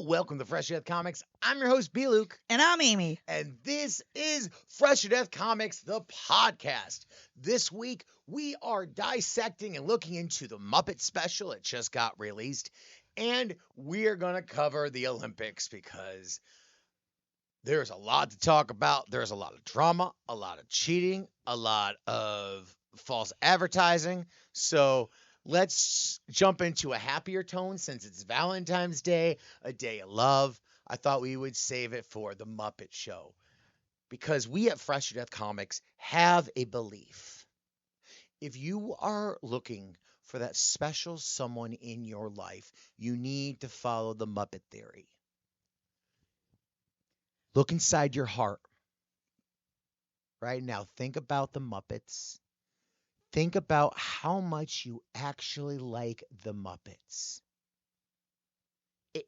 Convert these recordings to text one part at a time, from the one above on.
welcome to Freshtodeathcomics. I'm your host, B. Luke. And I'm Amy. And this is Freshtodeathcomics, the podcast. This week, we are dissecting and looking into the Muppet special. It just got released. And we are going to cover the Olympics because there's a lot to talk about. There's a lot of drama, a lot of cheating, a lot of false advertising. So let's jump into a happier tone since it's Valentine's Day, a day of love. I thought we would save it for the Muppet Show because we at Fresh to Death Comics have a belief. If you are looking for that special someone in your life, you need to follow the Muppet theory. Look inside your heart. Right now, think about the Muppets. Think about how much you actually like the Muppets.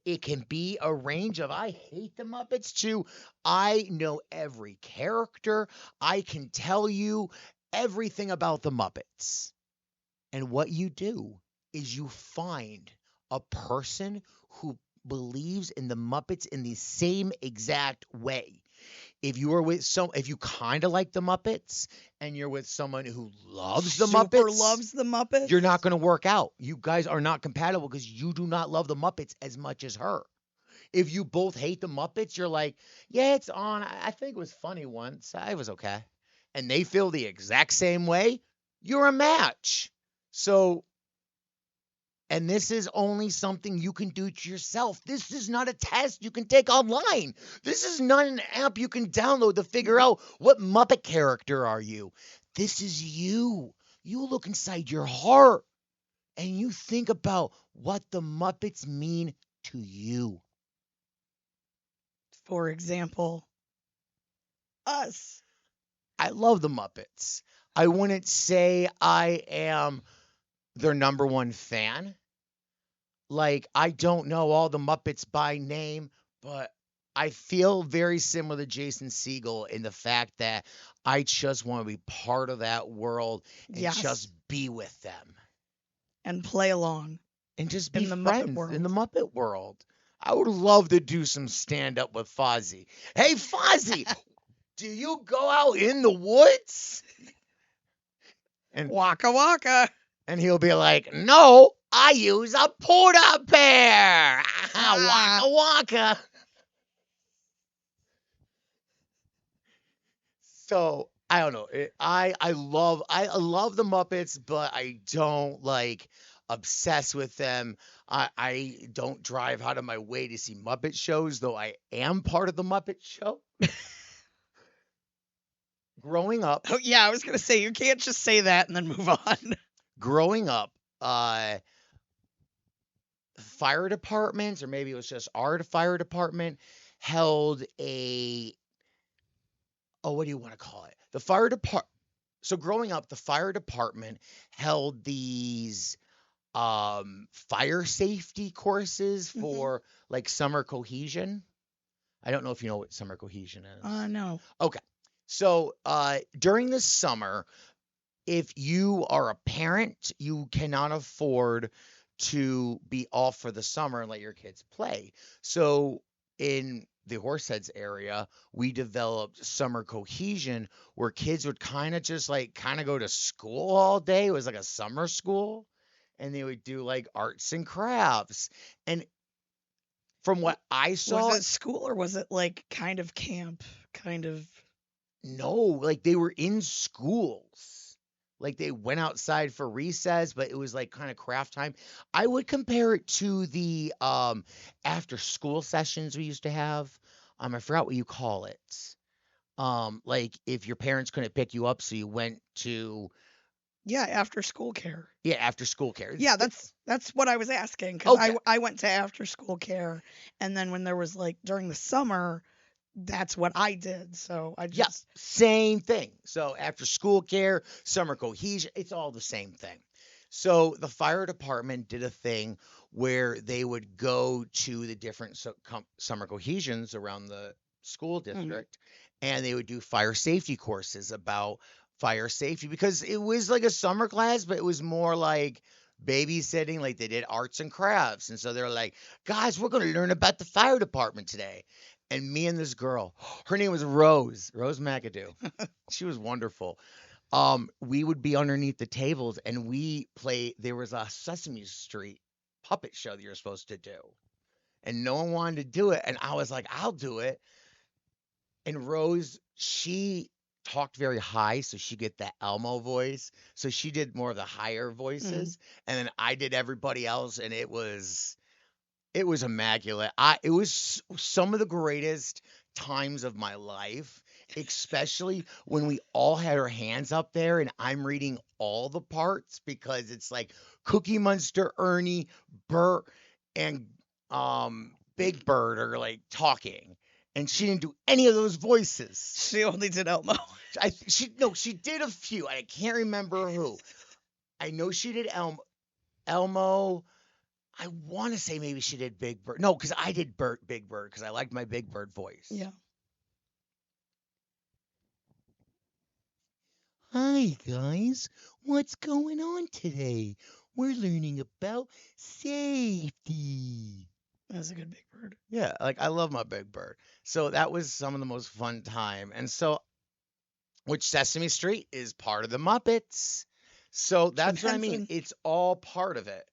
It can be a range of I hate the Muppets to I know every character. I can tell you everything about the Muppets. And what you do is you find a person who believes in the Muppets in the same exact way. If you kind of like the Muppets and you're with someone who loves the Muppets, loves the Muppets, you're not going to work out. You guys are not compatible because you do not love the Muppets as much as her. If you both hate the Muppets, you're like, yeah, it's on. I think it was funny once. I was okay. And they feel the exact same way. You're a match. So, and this is only something you can do to yourself. This is not a test you can take online. This is not an app you can download to figure out what Muppet character are you. This is you. You look inside your heart and you think about what the Muppets mean to you. For example, us. I love the Muppets. I wouldn't say I am their number one fan. Like, I don't know all the Muppets by name, but I feel very similar to Jason Segel in the fact that I just want to be part of that world and just be with them. And play along. And just be friends in the Muppet world. I would love to do some stand-up with Fozzie. Hey, Fozzie, do you go out in the woods? And waka waka. And he'll be like, no, I use a Polar Bear. Waka waka. So, I don't know. I love the Muppets, but I don't obsess with them. I don't drive out of my way to see Muppet shows, though I am part of the Muppet Show. Growing up. Oh, yeah, I was going to say, you can't just say that and then move on. Growing up, fire departments, or maybe it was just our fire department, held what do you want to call it? The fire department. So growing up, the fire department held these fire safety courses for summer cohesion. I don't know if you know what summer cohesion is. No. Okay. So during the summer, if you are a parent, you cannot afford to be off for the summer and let your kids play. So in the Horseheads area, we developed summer cohesion where kids would kind of go to school all day. It was like a summer school, and they would do arts and crafts. And from what I saw, was it school or was it kind of camp? No, they were in schools. They went outside for recess, but it was kind of craft time. I would compare it to the after school sessions we used to have. I forgot what you call it. If your parents couldn't pick you up, so you went to after school care. Yeah, after school care. Yeah, that's what I was asking, because I went to after school care, and then when there was during the summer, that's what I did. So I just same thing. So after school care, summer cohesion, it's all the same thing. So the fire department did a thing where they would go to the different summer cohesions around the school district, and they would do fire safety courses about fire safety, because it was like a summer class, but it was more babysitting, like they did arts and crafts. And so they're like, guys, we're going to learn about the fire department today. And me and this girl, her name was Rose McAdoo. She was wonderful. We would be underneath the tables and there was a Sesame Street puppet show that you're supposed to do. And no one wanted to do it. And I was like, I'll do it. And Rose, she talked very high, so she get that Elmo voice. So she did more of the higher voices. And then I did everybody else, and it was immaculate. It was some of the greatest times of my life, especially when we all had our hands up there and I'm reading all the parts because it's like Cookie Monster, Ernie, Bert, and Big Bird are like talking. And she didn't do any of those voices. She only did Elmo. She did a few. I can't remember who. I know she did Elmo. I want to say maybe she did Big Bird. No, because I did Big Bird because I liked my Big Bird voice. Yeah. Hi, guys. What's going on today? We're learning about safety. That's a good Big Bird. Yeah, like I love my Big Bird. So that was some of the most fun time. And so, which Sesame Street is part of the Muppets. So that's what I mean. It's all part of it.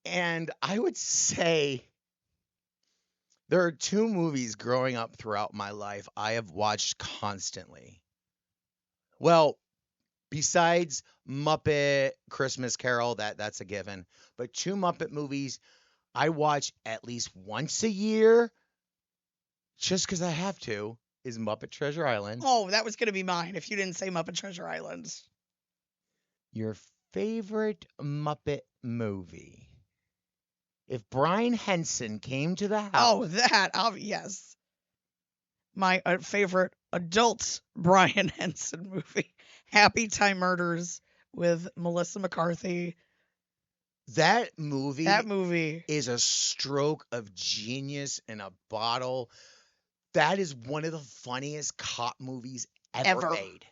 And I would say there are two movies growing up throughout my life I have watched constantly. Well, besides Muppet Christmas Carol, that's a given. But two Muppet movies I watch at least once a year, just because I have to, is Muppet Treasure Island. Oh, that was going to be mine if you didn't say Muppet Treasure Island. Your favorite Muppet movie? If Brian Henson came to the house. Oh, yes. My favorite adult Brian Henson movie, Happy Time Murders with Melissa McCarthy. That movie is a stroke of genius in a bottle. That is one of the funniest cop movies ever made.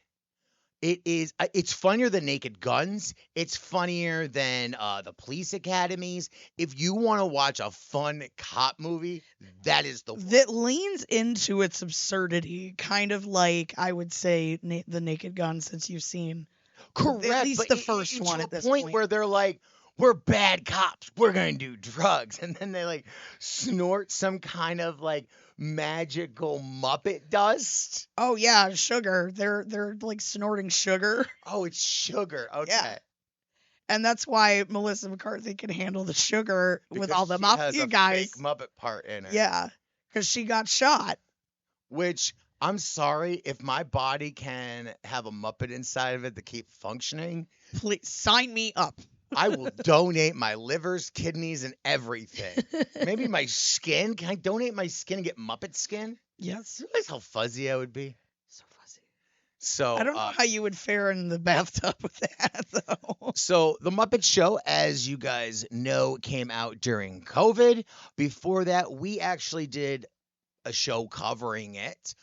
It is. It's funnier than Naked Guns. It's funnier than the Police Academies. If you want to watch a fun cop movie, that is the one. That leans into its absurdity, kind of like I would say the Naked Gun, since you've seen. Correct. At least the first one at this point. Where they're like, we're bad cops. We're going to do drugs. And then they like snort some kind of like magical Muppet dust. Oh yeah, sugar. They're like snorting sugar. Oh, it's sugar. Okay. Yeah. And that's why Melissa McCarthy can handle the sugar with all the mafia guys. Fake Muppet part in it. Yeah, because she got shot. Which, I'm sorry, if my body can have a Muppet inside of it to keep functioning, please sign me up. I will donate my livers, kidneys, and everything. Maybe my skin. Can I donate my skin and get Muppet skin? Yes. You realize how fuzzy I would be? So fuzzy. So I don't know how you would fare in the bathtub with that, though. So the Muppet Show, as you guys know, came out during COVID. Before that, we actually did a show covering it.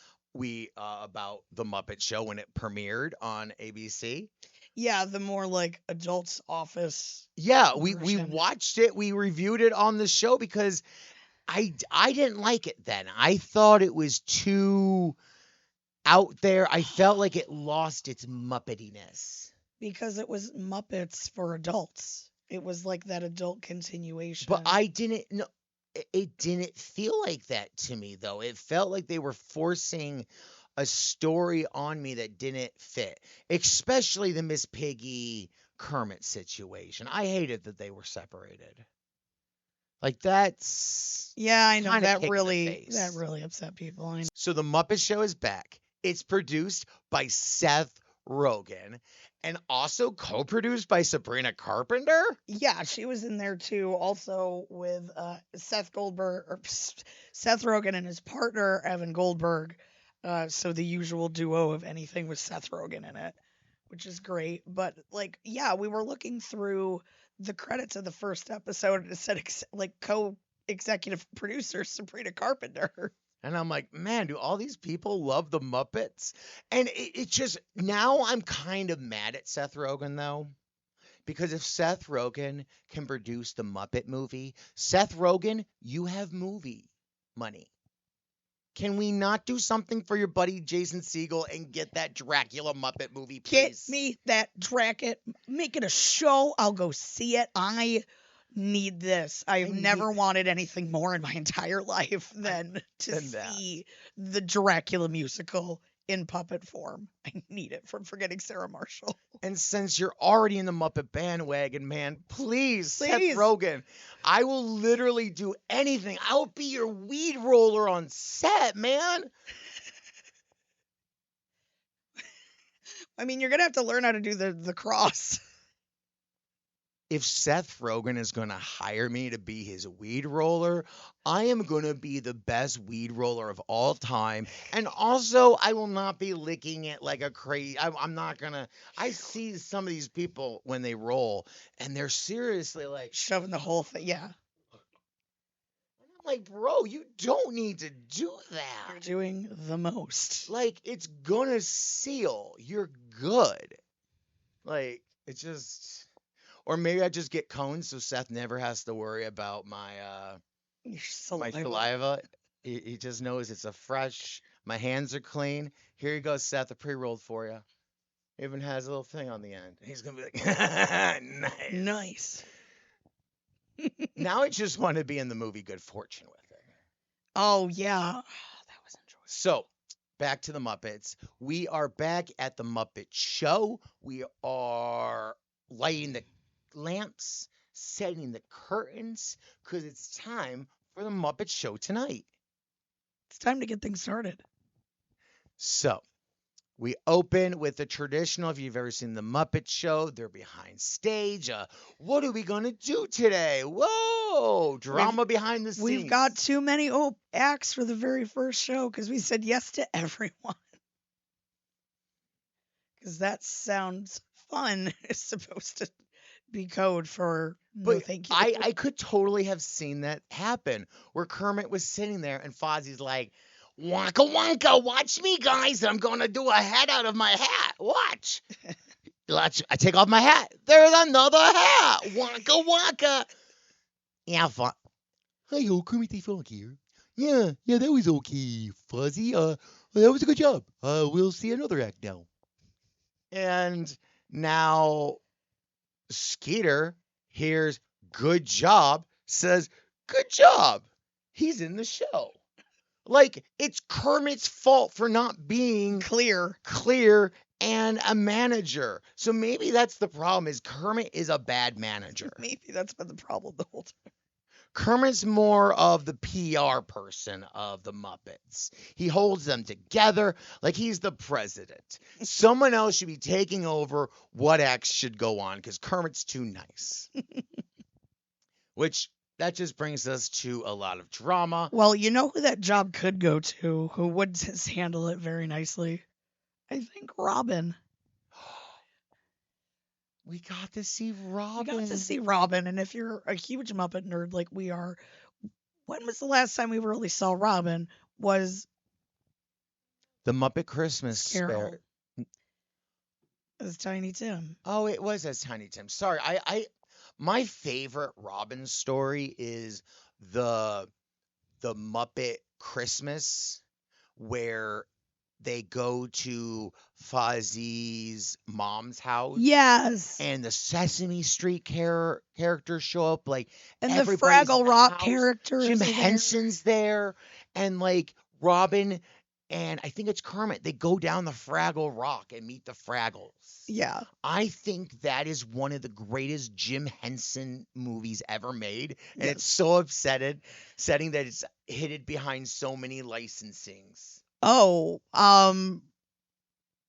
About the Muppet Show when it premiered on ABC. Yeah, the more like adults office. Yeah, we watched it. We reviewed it on the show because I didn't like it then. I thought it was too out there. I felt like it lost its Muppetiness. Because it was Muppets for adults. It was like that adult continuation. But it didn't feel like that to me, though. It felt like they were forcing a story on me that didn't fit, especially the Miss Piggy Kermit situation. I hated that they were separated. Like that's I know that really upset people. I know. So the Muppet Show is back. It's produced by Seth Rogen and also co-produced by Sabrina Carpenter. Yeah, she was in there too, also with Seth Rogen and his partner Evan Goldberg. So the usual duo of anything with Seth Rogen in it, which is great. But we were looking through the credits of the first episode and it said co-executive producer Sabrina Carpenter. And I'm like, man, do all these people love the Muppets? And it just, now I'm kind of mad at Seth Rogen, though, Because if Seth Rogen can produce the Muppet movie, Seth Rogen, you have movie money. Can we not do something for your buddy Jason Segel and get that Dracula Muppet movie, Get please? me that Dracket. Make it a show. I'll go see it. I need this. I've never wanted anything more in my entire life than to see the Dracula musical in puppet form. I need it from Forgetting Sarah Marshall. And since you're already in the Muppet bandwagon, man, please, Seth Rogen, I will literally do anything. I will be your weed roller on set, man. I mean, you're going to have to learn how to do the cross. If Seth Rogen is going to hire me to be his weed roller, I am going to be the best weed roller of all time. And also, I will not be licking it like a crazy. I'm not going to. I see some of these people when they roll, and they're seriously like shoving the whole thing. Yeah. I'm like, bro, you don't need to do that. You're doing the most. Like, it's going to seal. You're good. Like, it's just. Or maybe I just get cones so Seth never has to worry about my saliva. He just knows it's a fresh, my hands are clean. Here you go, Seth, a pre-rolled for you. Even has a little thing on the end. He's going to be like, nice. Nice. Now I just want to be in the movie Good Fortune with it. Oh, yeah. Oh, that was enjoyable. So, back to the Muppets. We are back at the Muppet Show. We are lighting the lamps, setting the curtains, because it's time for the Muppet Show tonight. It's time to get things started. So, we open with the traditional, if you've ever seen the Muppet Show, they're behind stage. What are we going to do today? Whoa! Drama behind the scenes. We've got too many acts for the very first show because we said yes to everyone. Because that sounds fun. It's supposed to be code for no thank you. I could totally have seen that happen where Kermit was sitting there and Fozzie's like, Wonka Wonka, watch me, guys. I'm going to do a head out of my hat. Watch. I take off my hat. There's another hat. Wonka Wonka. Yeah, Hi, Kermit the Frog here. Yeah, that was okay, Fuzzy. That was a good job. We'll see another act now. And now Skeeter hears good job, says good job. He's in the show. Like, it's Kermit's fault for not being clear and a manager. So maybe that's the problem, is Kermit is a bad manager. Maybe that's been the problem the whole time. Kermit's more of the PR person of the Muppets. He holds them together like he's the president. Someone else should be taking over what acts should go on because Kermit's too nice. Which, that just brings us to a lot of drama. Well, you know who that job could go to, who would handle it very nicely? I think Robin. We got to see Robin. And if you're a huge Muppet nerd like we are, when was the last time we really saw Robin? Was the Muppet Christmas Carol. As Tiny Tim. Oh, it was as Tiny Tim. Sorry, my favorite Robin story is the Muppet Christmas where they go to Fozzie's mom's house. Yes. And the Sesame Street characters show up. Like, and the Fraggle Rock characters. Jim Henson's there. And, like, Robin and I think it's Kermit. They go down the Fraggle Rock and meet the Fraggles. Yeah. I think that is one of the greatest Jim Henson movies ever made. And it's so upsetting that it's hidden behind so many licensings. Oh, I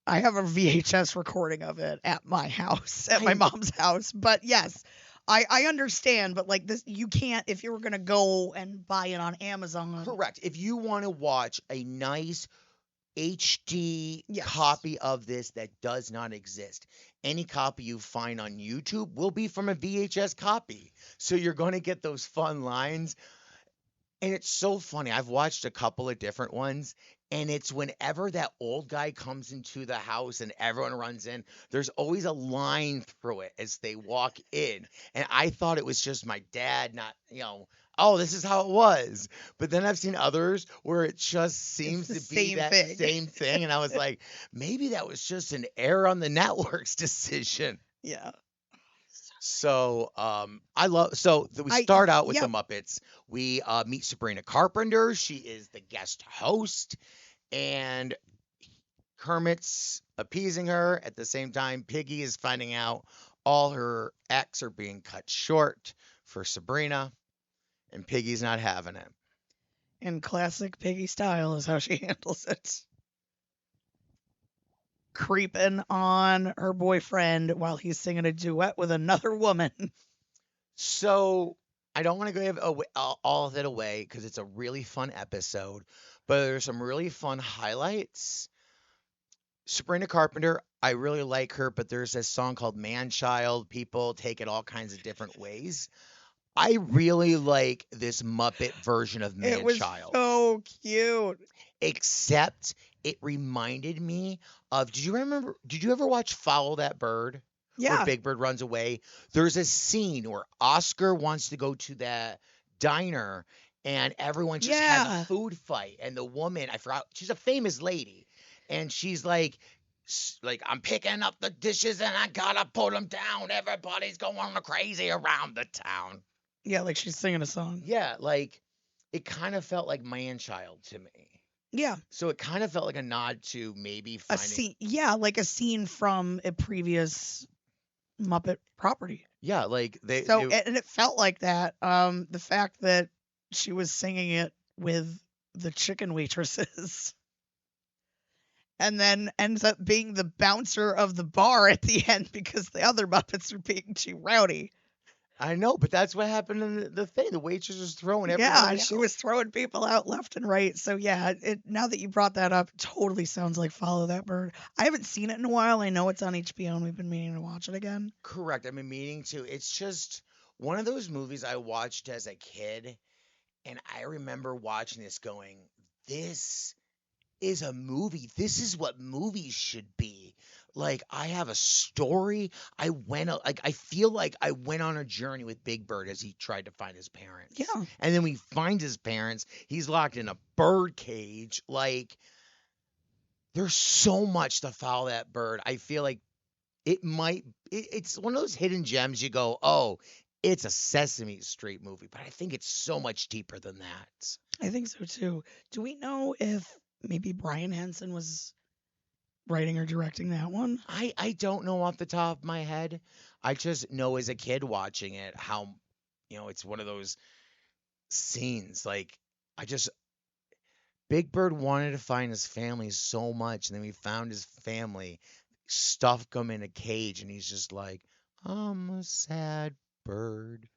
have a VHS recording of it at my house, at my mom's house. But yes, I understand. But like this, you can't, if you were going to go and buy it on Amazon. Correct. If you want to watch a nice HD copy of this that does not exist, any copy you find on YouTube will be from a VHS copy. So you're going to get those fun lines. And it's so funny. I've watched a couple of different ones, And it's whenever that old guy comes into the house and everyone runs in, there's always a line through it as they walk in. And I thought it was just my dad, not, oh, this is how it was. But then I've seen others where it just It's seems the to be same that thing. same thing. And I was like, maybe that was just an error on the network's decision. Yeah. So we I start out with the Yep. Muppets. We meet Sabrina Carpenter. She is the guest host, and Kermit's appeasing her. At the same time, Piggy is finding out all her acts are being cut short for Sabrina, and Piggy's not having it. In classic Piggy style is how she handles it. Creeping on her boyfriend while he's singing a duet with another woman. So I don't want to give all of it away because it's a really fun episode, but there's some really fun highlights. Sabrina Carpenter, I really like her, but there's this song called Man Child. People take it all kinds of different ways. I really like this Muppet version of It Man was Child, so cute. except it reminded me of, did you ever watch Follow That Bird? Where Yeah. Big Bird runs away? There's a scene where Oscar wants to go to that diner and everyone just has a Yeah. food fight. And the woman, I forgot, she's a famous lady. And she's like, I'm picking up the dishes and I gotta put them down. Everybody's going crazy around the town. Yeah, like she's singing a song. Yeah, like it kind of felt like Man Child to me. Yeah. So it kind of felt like a nod to maybe A finding. scene. Yeah, like a scene from a previous Muppet property. Yeah, like they. And it felt like that. The fact that she was singing it with the chicken waitresses. And then ends up being the bouncer of the bar at the end because the other Muppets are being too rowdy. I know, but that's what happened in the thing. The waitress was throwing everyone Yeah, out. she was throwing people out left and right. So yeah, now that you brought that up, it totally sounds like Follow That Bird. I haven't seen it in a while. I know it's on HBO and we've been meaning to watch it again. Correct. I've been meaning to. It's just one of those movies I watched as a kid, and I remember watching this going, this is a movie. This is what movies should be. Like, I have a story. I feel like I went on a journey with Big Bird as he tried to find his parents. Yeah. And then we find his parents. He's locked in a bird cage. Like, there's so much to Follow That Bird. I feel like it's one of those hidden gems you go, oh, it's a Sesame Street movie, but I think it's so much deeper than that. I think so too. Do we know if maybe Brian Henson was writing or directing that one? I don't know off the top of my head. I just know as a kid watching it how, it's one of those scenes. Like, Big Bird wanted to find his family so much, and then we found his family, stuffed him in a cage, and he's just like, I'm a sad bird,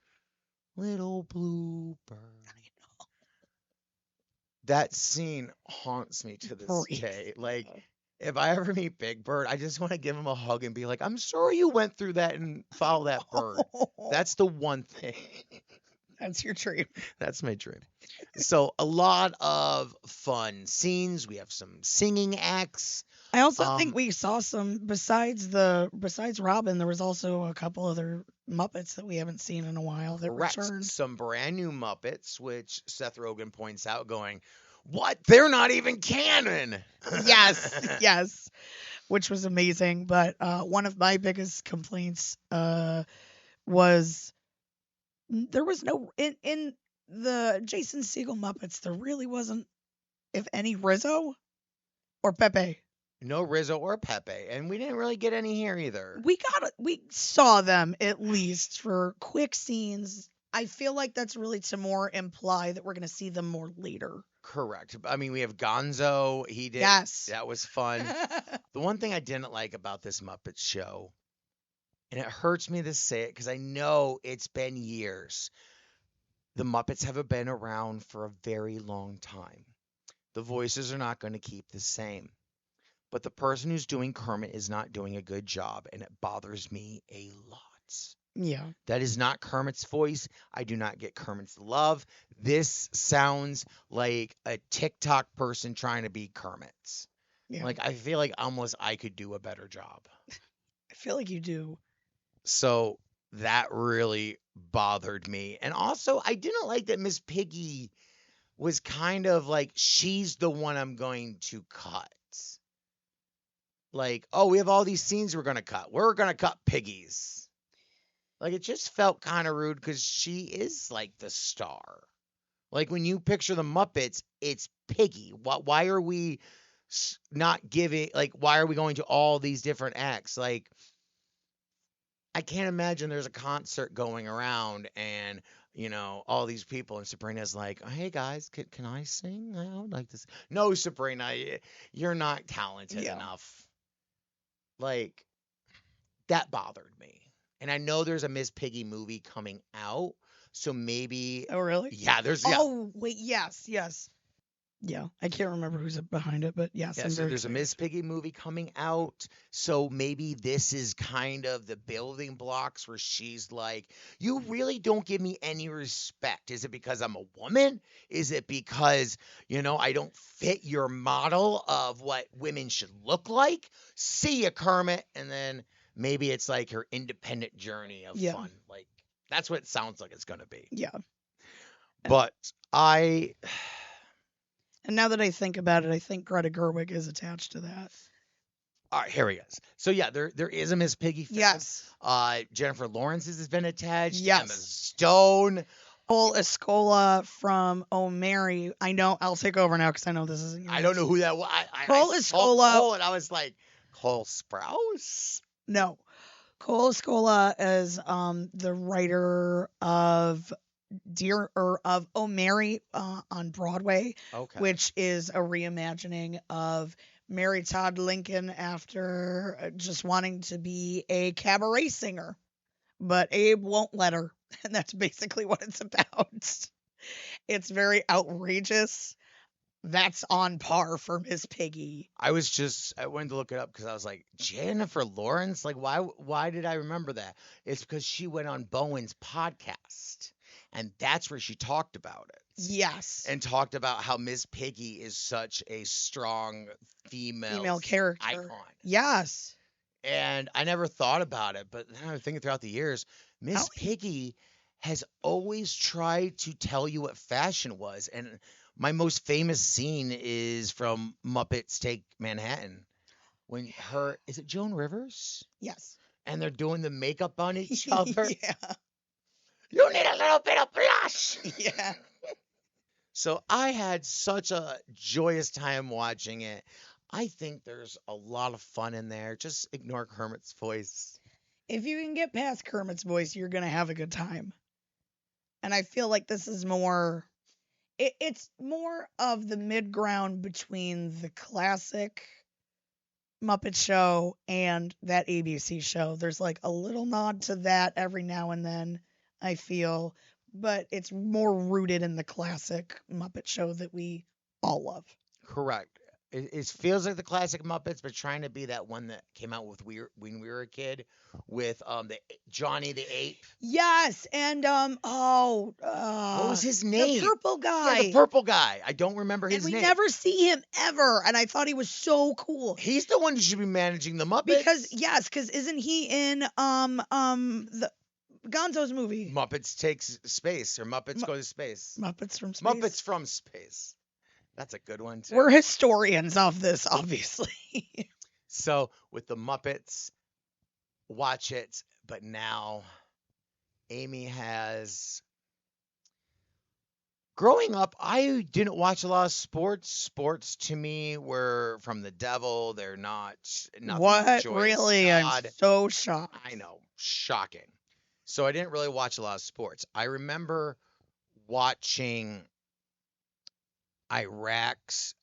little blue bird. That scene haunts me to this day. Like, if I ever meet Big Bird, I just want to give him a hug and be like, I'm sorry you went through that and Follow That Bird. That's the one thing. That's your dream. That's my dream. So a lot of fun scenes. We have some singing acts. I also think we saw some besides Robin. There was also a couple other Muppets that we haven't seen in a while that returned. Some brand new Muppets, which Seth Rogen points out, going, "What? They're not even canon." Yes, which was amazing. But one of my biggest complaints was there was no in the Jason Segel Muppets. There really wasn't, if any, Rizzo or Pepe. No Rizzo or Pepe, and we didn't really get any here either. We saw them at least for quick scenes. I feel like that's really to more imply that we're going to see them more later. Correct. I mean, we have Gonzo. He did. Yes. That was fun. The one thing I didn't like about this Muppet show, and it hurts me to say it because I know it's been years, the Muppets have been around for a very long time. The voices are not going to keep the same. But the person who's doing Kermit is not doing a good job, and it bothers me a lot. Yeah. That is not Kermit's voice. I do not get Kermit's love. This sounds like a TikTok person trying to be Kermit's. Yeah. Like, I feel like almost I could do a better job. I feel like you do. So that really bothered me. And also, I didn't like that Miss Piggy was kind of like, she's the one I'm going to cut. Like, oh, we have all these scenes we're going to cut. We're going to cut Piggies. Like, it just felt kind of rude because she is like the star. Like, when you picture the Muppets, it's Piggy. Why are we not giving, like, why are we going to all these different acts? Like, I can't imagine there's a concert going around and, all these people, and Sabrina's like, hey guys, can I sing? I would like this. No, Sabrina, you're not talented Yeah. enough. Like, that bothered me. And I know there's a Miss Piggy movie coming out, so maybe. Oh, really? Yeah, Oh, wait, yes. Yeah, I can't remember who's behind it, but yes, Yeah, I'm so very there's a excited. Miss Piggy movie coming out. So maybe this is kind of the building blocks where she's like, you really don't give me any respect. Is it because I'm a woman? Is it because, I don't fit your model of what women should look like? See ya, Kermit. And then maybe it's like her independent journey of Yeah. fun. Like, that's what it sounds like it's going to be. Yeah. But And now that I think about it, I think Greta Gerwig is attached to that. All right, here he is. So yeah, there is a Miss Piggy film. Yes. Jennifer Lawrence has been attached. Yes. Emma Stone. Cole Escola from Oh Mary. I know. I'll take over now because I know this isn't yours. I don't know who that was. Cole I saw Escola. Cole and I was like, Cole Sprouse? No. Cole Escola is the writer of of Oh Mary on Broadway, Okay. which is a reimagining of Mary Todd Lincoln after just wanting to be a cabaret singer, but Abe won't let her, and that's basically what it's about. It's very outrageous. That's on par for Miss Piggy. I wanted to look it up because I was like, Jennifer Lawrence? Like, why did I remember that? It's because she went on Bowen's podcast, and that's where she talked about it. Yes. And talked about how Miss Piggy is such a strong female character. icon. Yes. And I never thought about it, but then I was thinking throughout the years, Miss Piggy has always tried to tell you what fashion was. And my most famous scene is from Muppets Take Manhattan. When is it Joan Rivers? Yes. And they're doing the makeup on each other. Yeah. You need a little bit of blush. Yeah. So I had such a joyous time watching it. I think there's a lot of fun in there. Just ignore Kermit's voice. If you can get past Kermit's voice, you're going to have a good time. And I feel like this is more, it's more of the mid-ground between the classic Muppet show and that ABC show. There's like a little nod to that every now and then, I feel. But it's more rooted in the classic Muppet show that we all love. Correct. It feels like the classic Muppets, but trying to be that one that came out with when we were a kid, with the Johnny the Ape. Yes, and what was his name? The purple guy. Yeah, the purple guy. I don't remember his name. And we never see him ever, and I thought he was so cool. He's the one who should be managing the Muppets. Because isn't he in the Gonzo's movie? Muppets Takes Space, or Muppets Go to Space. Muppets from Space. Muppets from Space. That's a good one, too. We're historians of this, obviously. So, with the Muppets, watch it. But now, Amy has... Growing up, I didn't watch a lot of sports. Sports, to me, were from the devil. They're not... What? Really? God. I'm so shocked. I know. Shocking. So, I didn't really watch a lot of sports. I remember watching Iraq's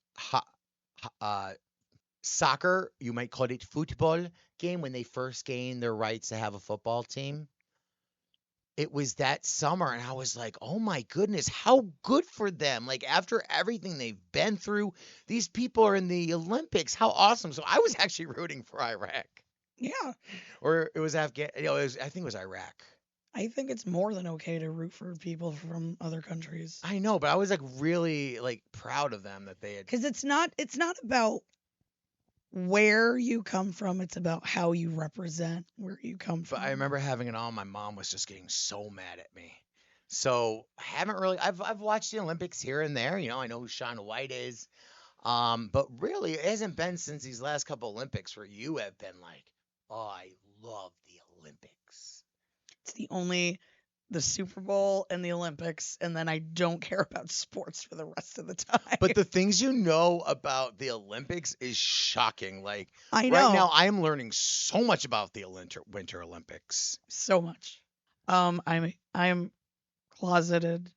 soccer, you might call it football, game when they first gained their rights to have a football team. It was that summer, and I was like, oh my goodness, how good for them. Like, after everything they've been through, these people are in the Olympics. How awesome. So I was actually rooting for Iraq. Yeah. Or it was Afghan. I think it was Iraq. I think it's more than okay to root for people from other countries. I know, but I was like really like proud of them that they had. Because it's not about where you come from, it's about how you represent where you come But from. I remember having it on. My mom was just getting so mad at me. So I haven't really. I've watched the Olympics here and there. You know, I know who Shaun White is. But really, it hasn't been since these last couple Olympics where you have been like, oh, I love the Olympics. It's the Super Bowl and the Olympics, and then I don't care about sports for the rest of the time. But the things you know about the Olympics is shocking. Like I know. right now, I am learning so much about the Winter Olympics. So much. I'm a closeted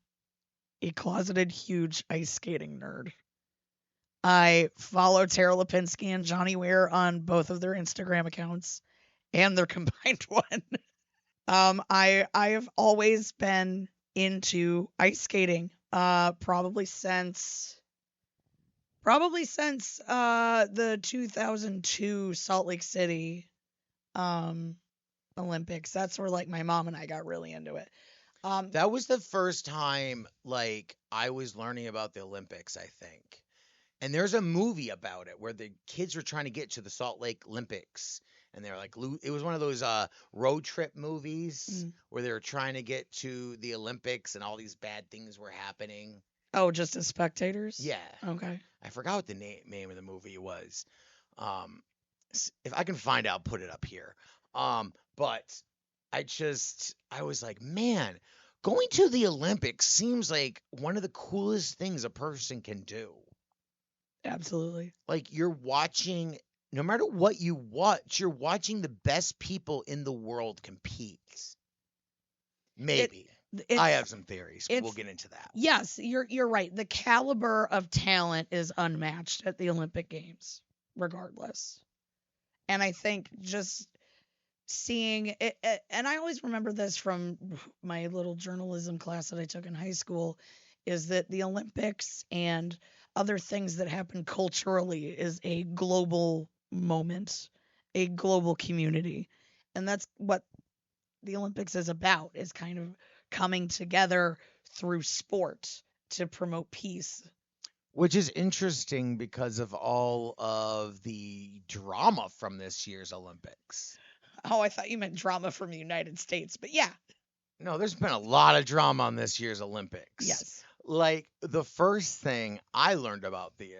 huge ice skating nerd. I follow Tara Lipinski and Johnny Weir on both of their Instagram accounts and their combined one. I have always been into ice skating. Probably since the 2002 Salt Lake City Olympics. That's where like my mom and I got really into it. That was the first time like I was learning about the Olympics, I think. And there's a movie about it where the kids were trying to get to the Salt Lake Olympics. And they're like, it was one of those road trip movies where they were trying to get to the Olympics and all these bad things were happening. Oh, just as spectators? Yeah. Okay. I forgot what the name of the movie was. If I can find out, I'll put it up here. But I was like, man, going to the Olympics seems like one of the coolest things a person can do. Absolutely. Like you're watching, no matter what you watch, you're watching the best people in the world compete. Maybe. I have some theories. We'll get into that. Yes, you're right. The caliber of talent is unmatched at the Olympic Games, regardless. And I think just seeing it, and I always remember this from my little journalism class that I took in high school, is that the Olympics and other things that happen culturally is a global moment, a global community. And that's what the Olympics is about, is kind of coming together through sport to promote peace. Which is interesting because of all of the drama from this year's Olympics. Oh, I thought you meant drama from the United States, but yeah. No, there's been a lot of drama on this year's Olympics. Yes. Like the first thing I learned about the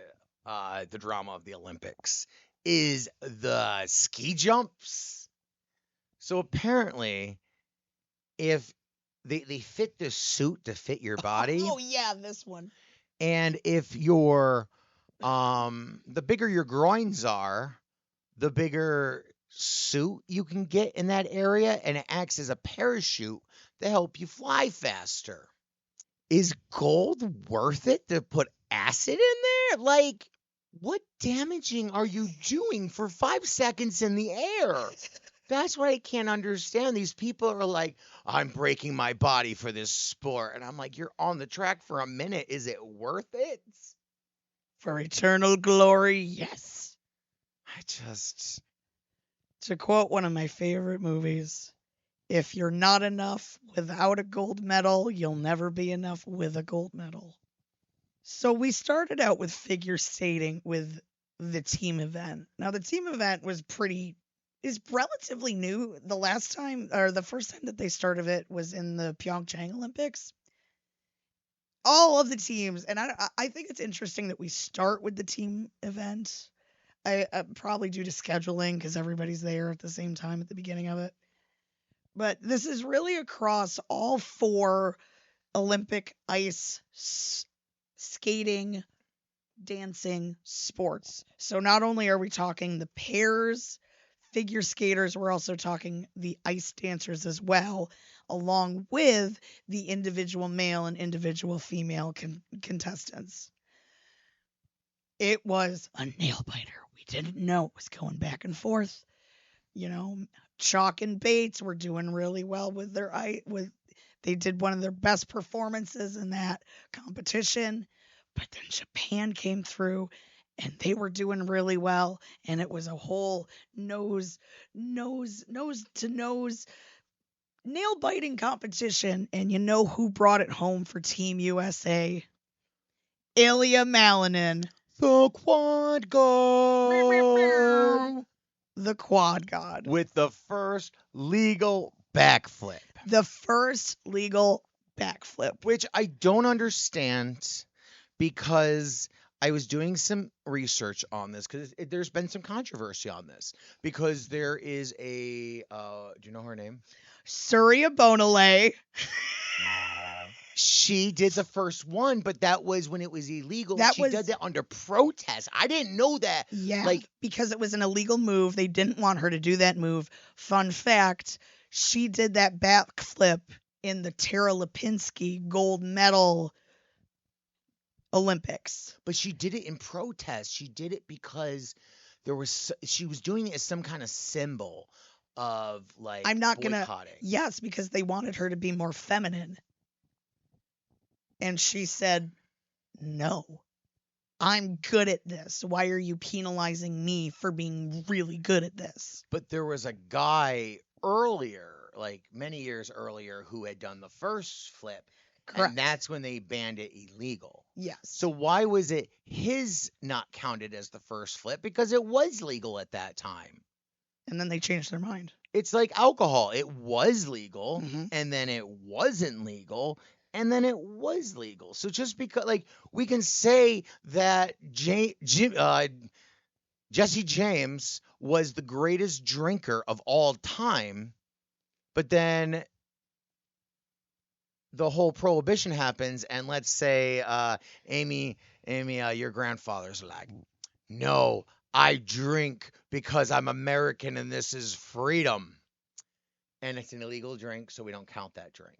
drama of the Olympics is the ski jumps. So apparently, if they fit the suit to fit your body. Oh yeah, this one. And if you're the bigger your groins are, the bigger suit you can get in that area, and it acts as a parachute to help you fly faster. Is gold worth it to put acid in there? Like, what damaging are you doing for 5 seconds in the air? That's what I can't understand. These people are like, I'm breaking my body for this sport. And I'm like, you're on the track for a minute. Is it worth it? For eternal glory, yes. To quote one of my favorite movies, if you're not enough without a gold medal, you'll never be enough with a gold medal. So we started out with figure skating with the team event. Now the team event is relatively new. The first time that they started it was in the Pyeongchang Olympics. All of the teams, and I think it's interesting that we start with the team event. I probably due to scheduling because everybody's there at the same time at the beginning of it. But this is really across all 4 Olympic ice skating, dancing sports. So not only are we talking the pairs, figure skaters, we're also talking the ice dancers as well, along with the individual male and individual female contestants. It was a nail biter. We didn't know it was going back and forth. You know, Chalk and Bates were doing really well with they did one of their best performances in that competition. But then Japan came through and they were doing really well. And it was a whole nose to nose nail biting competition, and you know who brought it home for Team USA? Ilya Malinin. The Quad God. The Quad God. With the first legal backflip. The first legal backflip. Which I don't understand, because I was doing some research on this, because there's been some controversy on this, because there is a, do you know her name? Surya Bonale. She did the first one, but that was when it was illegal. She did that under protest. I didn't know that. Yeah, because it was an illegal move. They didn't want her to do that move. Fun fact, she did that backflip in the Tara Lipinski gold medal Olympics. But she did it in protest. She did it because she was doing it as some kind of symbol of like boycotting. Yes, because they wanted her to be more feminine. And she said, no, I'm good at this. Why are you penalizing me for being really good at this? But there was a guy earlier, like many years earlier, who had done the first flip. Correct. And that's when they banned it illegal. Yes. So why was it his not counted as the first flip? Because it was legal at that time. And then they changed their mind. It's like alcohol. It was legal, and then it wasn't legal, and then it was legal. So just because, like, we can say that Jesse James was the greatest drinker of all time, but then the whole prohibition happens, and let's say Amy, your grandfather's like, no, I drink because I'm American and this is freedom. And it's an illegal drink, so we don't count that drink.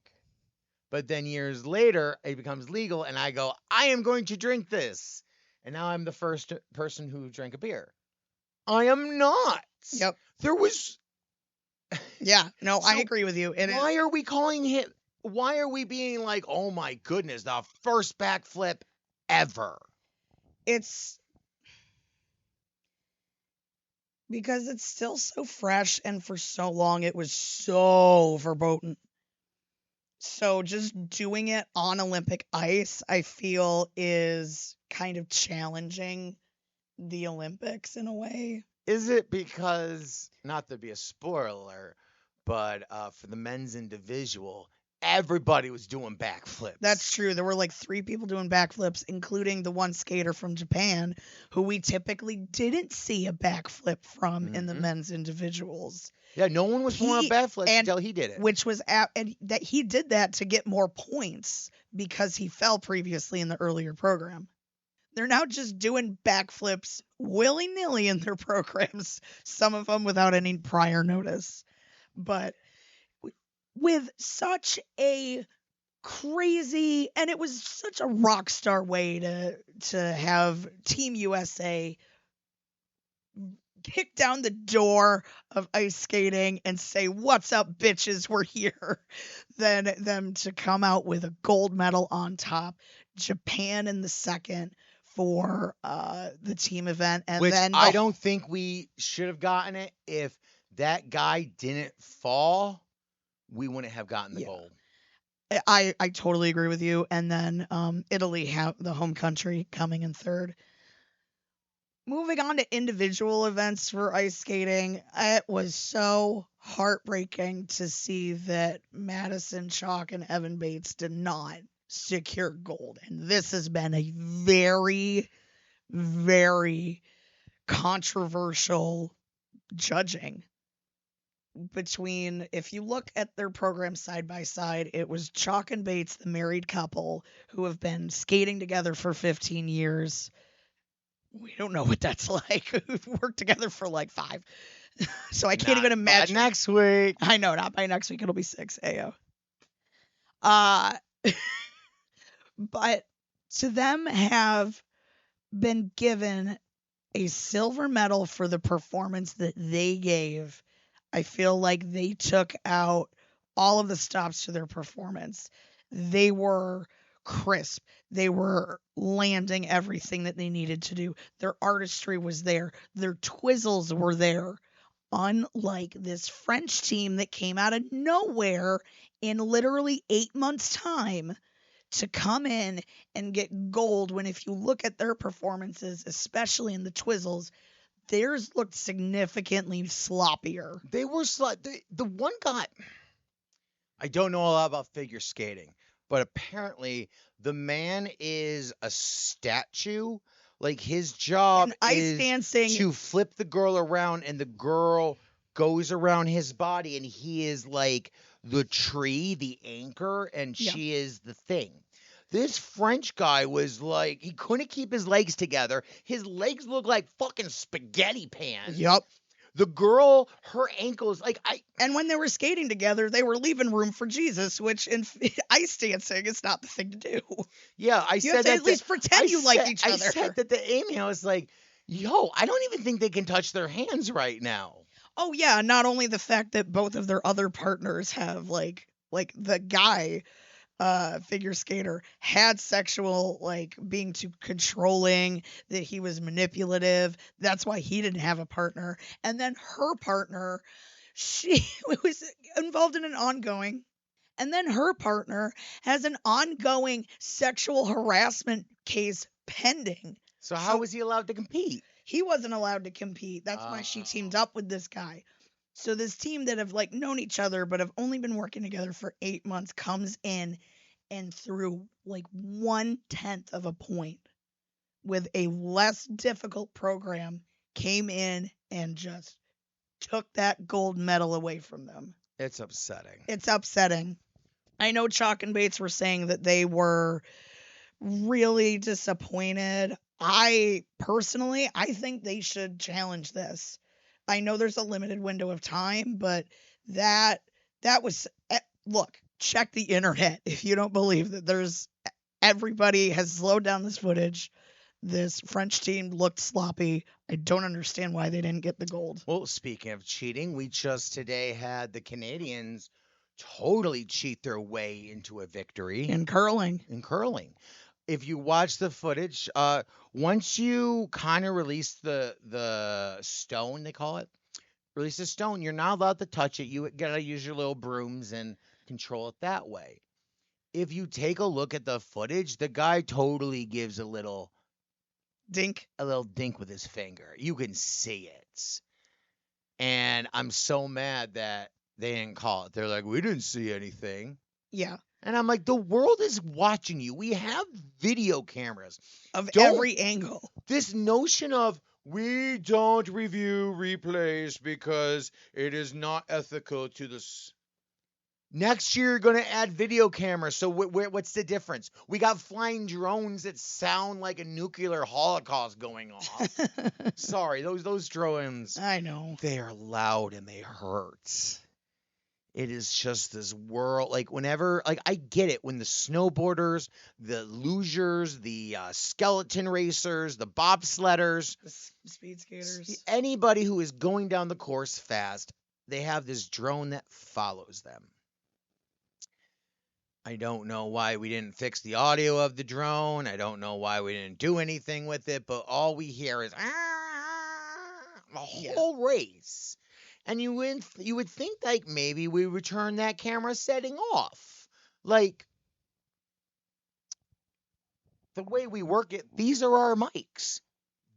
But then years later, it becomes legal, and I go, I am going to drink this. And now I'm the first person who drank a beer. I am not. Yep. There was... Yeah, no, so I agree with you. And why are we calling him... Why are we being like, oh my goodness, the first backflip ever? It's... because it's still so fresh, and for so long it was so verboten. So just doing it on Olympic ice, I feel, is kind of challenging the Olympics in a way. Is it because, not to be a spoiler, but for the men's individual, everybody was doing backflips. That's true. There were like 3 people doing backflips, including the one skater from Japan, who we typically didn't see a backflip from in the men's individuals. Yeah, no one was doing a backflip until he did it. Which was and that he did that to get more points because he fell previously in the earlier program. They're now just doing backflips willy-nilly in their programs, some of them without any prior notice. But with such a crazy, and it was such a rock star way to have Team USA kick down the door of ice skating and say, what's up, bitches, we're here, than them to come out with a gold medal on top, Japan in the second for the team event. And which then I don't think we should have gotten it. If that guy didn't fall, we wouldn't have gotten the gold. I totally agree with you. And then Italy, the home country, coming in third. Moving on to individual events for ice skating, it was so heartbreaking to see that Madison Chalk and Evan Bates did not secure gold. And this has been a very, very controversial judging. Between, if you look at their programs side by side, it was Chalk and Bates, the married couple who have been skating together for 15 years. We don't know what that's like. We've worked together for like 5. So I can't even imagine. By next week. I know, not by next week. It'll be 6. Ayo. But to them have been given a silver medal for the performance that they gave. I feel like they took out all of the stops to their performance. They were crisp. They were landing everything that they needed to do. Their artistry was there. Their twizzles were there. unlike this French team that came out of nowhere in literally 8 months' time to come in and get gold, when if you look at their performances, especially in the Twizzles, theirs looked significantly sloppier. They were the one guy. I don't know a lot about figure skating, but apparently the man is a statue. Like, his job And ice is dancing. to flip the girl around, and the girl goes around his body, and he is like the tree, the anchor, and Yeah. she is the thing. This French guy was like, he couldn't keep his legs together. His legs look like fucking spaghetti pans. Yep. The girl, her ankles, And when they were skating together, they were leaving room for Jesus, which in ice dancing is not the thing to do. Yeah, I You said have to that. at least pretend you like each other. I said that to Amy. I was like, yo, I don't even think they can touch their hands right now. Oh yeah, not only the fact that both of their other partners have like the guy figure skater had sexual, like, being too controlling, that he was manipulative. That's why he didn't have a partner. And then her partner, she was involved in an ongoing. And then her partner has an ongoing sexual harassment case pending. So how was he allowed to compete? He wasn't allowed to compete. That's why she teamed up with this guy. So this team that have like known each other but have only been working together for 8 months comes in and through like 1/10 of a point with a less difficult program came in and just took that gold medal away from them. It's upsetting. It's upsetting. I know Chalk and Bates were saying that they were really disappointed. I think they should challenge this. I know there's a limited window of time, but that was, look, check the internet if you don't believe that everybody has slowed down this footage. This French team looked sloppy. I don't understand why they didn't get the gold. Well, speaking of cheating, we just today had the Canadians totally cheat their way into a victory. In curling. If you watch the footage, once you kind of release the stone, they call it, release the stone, you're not allowed to touch it. You got to use your little brooms and control it that way. If you take a look at the footage, the guy totally gives a little dink with his finger. You can see it. And I'm so mad that they didn't call it. They're like, we didn't see anything. Yeah. And I'm like, the world is watching you. We have video cameras of every angle. This notion of we don't review replays because it is not ethical to the. Next year, you're going to add video cameras. So what's the difference? We got flying drones that sound like a nuclear holocaust going off. Sorry, those drones. I know. They are loud and they hurt. It is just this world, like whenever, like I get it when the snowboarders, the lugers, the skeleton racers, the bobsledders, the speed skaters, anybody who is going down the course fast, they have this drone that follows them. I don't know why we didn't fix the audio of the drone. I don't know why we didn't do anything with it, but all we hear is the whole race. And you would think like maybe we would turn that camera setting off. Like the way we work it, these are our mics.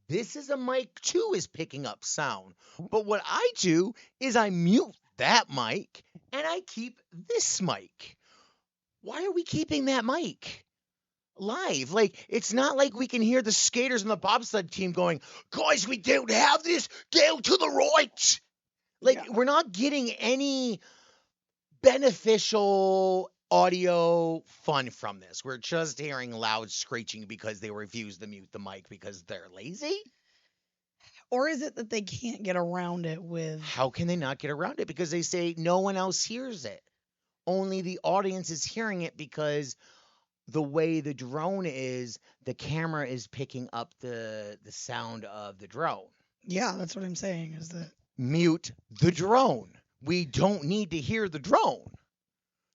This is a mic too is picking up sound. But what I do is I mute that mic and I keep this mic. Why are we keeping that mic live? Like, it's not like we can hear the skaters and the bobsled team going, guys, we don't have this. Go to the right. Like, we're not getting any beneficial audio fun from this. We're just hearing loud screeching because they refuse to mute the mic because they're lazy. Or is it that they can't get around it with... How can they not get around it? Because they say no one else hears it. Only the audience is hearing it because the way the drone is, the camera is picking up the sound of the drone. Yeah, that's what I'm saying is that... Mute the drone. We don't need to hear the drone.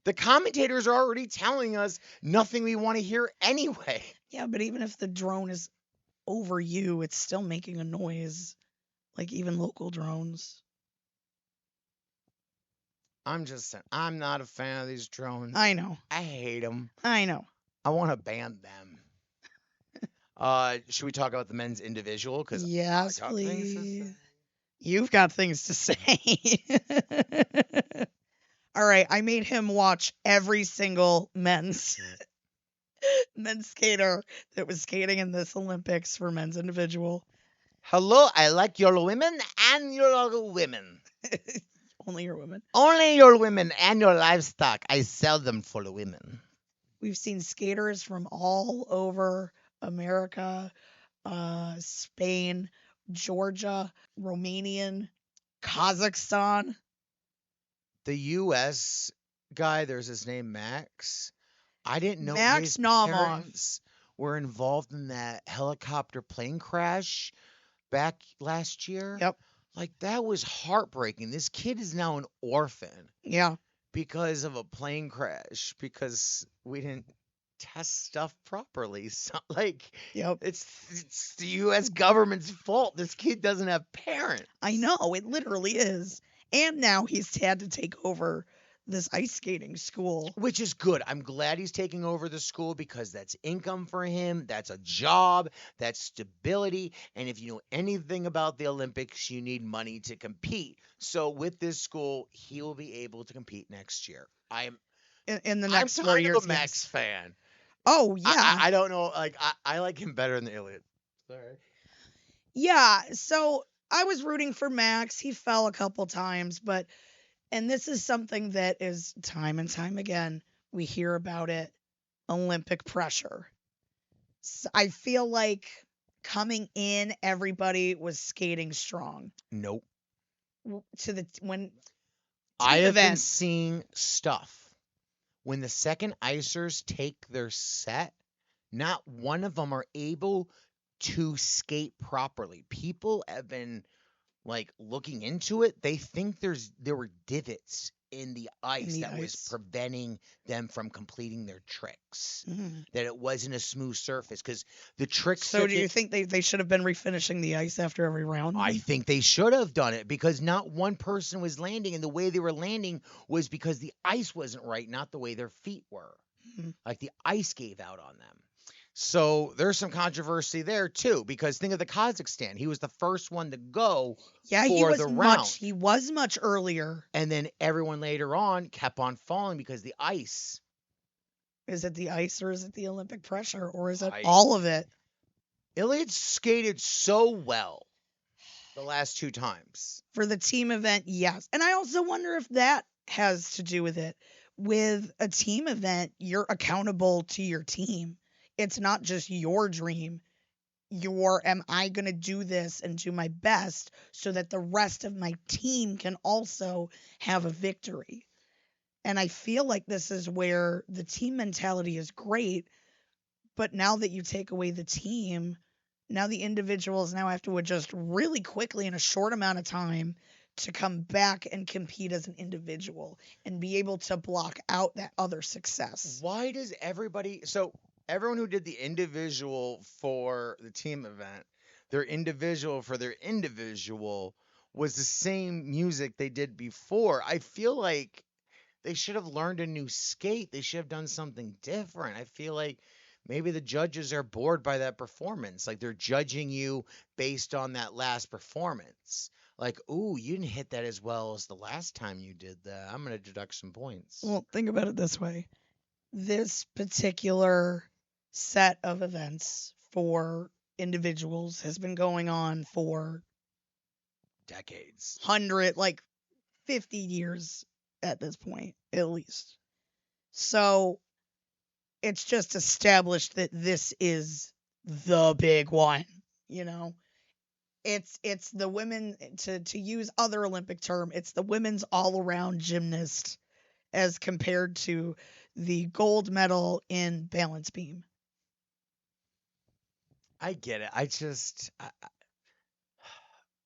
The commentators are already telling us nothing we want to hear anyway. Yeah, but even if the drone is over you, it's still making a noise. Like even local drones. I'm just saying, I'm not a fan of these drones. I know. I hate them. I know. I want to ban them. Should we talk about the men's individual? Because Yes, I got things to please. say. You've got things to say. All right, I made him watch every single men's skater that was skating in this Olympics for men's individual. Hello, I like your women and your women. Only your women. Only your women and your livestock. I sell them for the women. We've seen skaters from all over America, Spain, Georgia, Romanian, Kazakhstan. The U.S. guy, there's his name, Max. I didn't know Max his Naumoff. parents were involved in that helicopter plane crash back last year. Yep. Like, that was heartbreaking. This kid is now an orphan Yeah. because of a plane crash, because we didn't test stuff properly. So, like, Yep. it's the U.S. government's fault. This kid doesn't have parents. I know, it literally is. And now he's had to take over this ice skating school. Which is good. I'm glad he's taking over the school because that's income for him. That's a job. That's stability. And if you know anything about the Olympics, you need money to compete. So with this school, he will be able to compete next year. In the next 4 I'm years. kind of a Max fan. Oh, yeah. I don't know. Like, I like him better than Elliot. Sorry. Yeah. So I was rooting for Max. He fell a couple times, and this is something that is time and time again, we hear about it, Olympic pressure. So I feel like coming in, everybody was skating strong. Nope. I have been seeing stuff. When the second icers take their set, not one of them are able to skate properly. People have been like looking into it. They think there were divots in the ice was preventing them from completing their tricks. That it wasn't a smooth surface because the tricks. So do you think they should have been refinishing the ice after every round? I think they should have done it because not one person was landing, and the way they were landing was because the ice wasn't right, not the way their feet were. Like the ice gave out on them. So there's some controversy there too, because think of the Kazakhstan. He was the first one to go for the round. He was much earlier. And then everyone later on kept on falling because the ice. Is it the ice or is it the Olympic pressure or is it all of it? Elliott skated so well the last two times. For the team event, yes. And I also wonder if that has to do with it. With a team event, you're accountable to your team. It's not just your dream. Am I going to do this and do my best so that the rest of my team can also have a victory? And I feel like this is where the team mentality is great. But now that you take away the team, now the individuals now have to adjust really quickly in a short amount of time to come back and compete as an individual and be able to block out that other success. Why does everybody... So everyone who did the individual for the team event, their individual for their individual was the same music they did before. I feel like they should have learned a new skate. They should have done something different. I feel like maybe the judges are bored by that performance. Like they're judging you based on that last performance. Like, ooh, you didn't hit that as well as the last time you did that. I'm going to deduct some points. Well, think about it this way. This particular set of events for individuals has been going on for decades. 50 years at this point, at least. So it's just established that this is the big one, you know. It's the women, to use other Olympic term, it's the women's all-around gymnast as compared to the gold medal in balance beam. I get it.